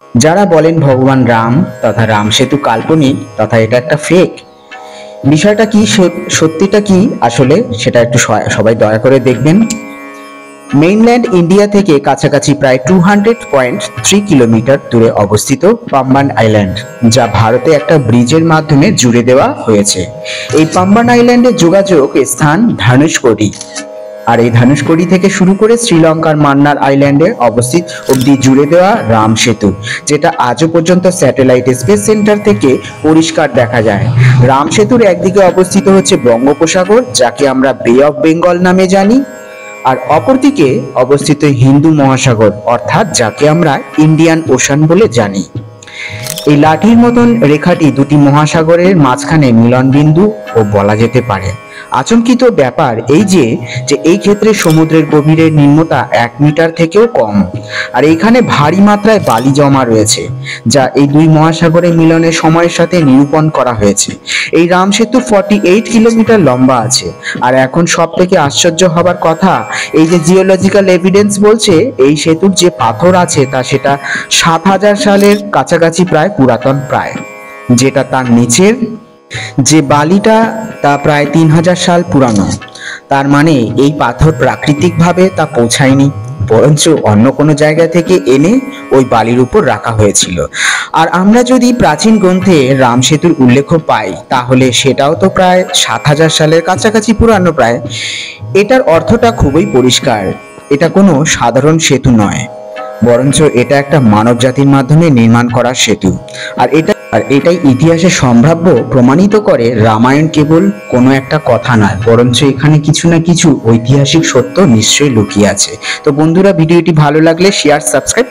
যারা বলেন ভগবান রাম তথা রাম সেতু কাল্পনিক তথা এটা একটা ফেক, বিষয়টা কি, সত্যিটা কি আসলে সেটা একটু সবাই দয়া করে দেখবেন। মেইনল্যান্ড ইন্ডিয়া থেকে কাছাকাছি প্রায় 200.3 কিলোমিটার দূরে অবস্থিত পাম্বান আইল্যান্ড, যা ভারতে একটা ব্রিজের মাধ্যমে জুড়ে দেওয়া হয়েছে। এই পাম্বান আইল্যান্ডের যোগাযোগ স্থান ধনুষকোডি, আর এই ধনুষকোডি থেকে শুরু করে শ্রীলঙ্কার মান্নার আইল্যান্ডে অবস্থিত অব্দি জুড়ে দেওয়া রাম সেতু, যেটা আজও পর্যন্ত স্যাটেলাইট স্পেস সেন্টার থেকে পরিষ্কার দেখা যায়। রাম সেতুর একদিকে অবস্থিত হচ্ছে বঙ্গোপসাগর, যাকে আমরা বে অফ বেঙ্গল নামে জানি, আর অপরদিকে অবস্থিত হিন্দু মহাসাগর, অর্থাৎ যাকে আমরা ইন্ডিয়ান ওশান বলে জানি। এই লাঠির মতন রেখাটি দুটি মহাসাগরের মাঝখানে মিলনবিন্দু ও বলা যেতে পারে। আচমকিত ব্যাপার এই যে এই ক্ষেত্রে সমুদ্রের গভীরের নিম্নতা 1 মিটার থেকেও কম, আর এইখানে ভারী মাত্রায় বালি জমা রয়েছে, যা এই দুই মহাসাগরের মিলনের সময়ের সাথে নিরূপণ করা হয়েছে। এই রাম সেতু 48 কিলোমিটার লম্বা আছে। আর এখন সব থেকে আশ্চর্য হবার কথা, এই যে জিওলজিক্যাল এভিডেন্স বলছে এই সেতুর যে পাথর আছে তা সেটা 7000 সালের কাছাকাছি প্রায় পুরাতন, প্রায় যেটা তার নিচের যে বালিটা তা প্রায় 3000 সাল পুরানো। তার মানে এই পাথর প্রাকৃতিকভাবে তা পৌঁছায়নি, বরঞ্চ অন্য কোনো জায়গা থেকে এনে ওই বালির উপর রাখা হয়েছিল। আর আমরা যদি প্রাচীন গ্রন্থে রাম সেতুর উল্লেখ পাই, তাহলে সেটাও তো প্রায় 7000 সালের কাছাকাছি পুরানো প্রায়। এটার অর্থটা খুবই পরিষ্কার, এটা কোনো সাধারণ সেতু নয়, বরঞ্চ এটা একটা মানব জাতির মাধ্যমে নির্মাণ করা সেতু। আর এটাই ইতিহাসে সম্ভাব্য প্রমাণিত করে রামায়ণ কেবল কোনো একটা কথা নয়, বরঞ্চ এখানে কিছু না কিছু ঐতিহাসিক সত্য নিশ্চয়ই লুকিয়ে আছে। তো বন্ধুরা, ভিডিওটি ভালো লাগলে শেয়ার, সাবস্ক্রাইব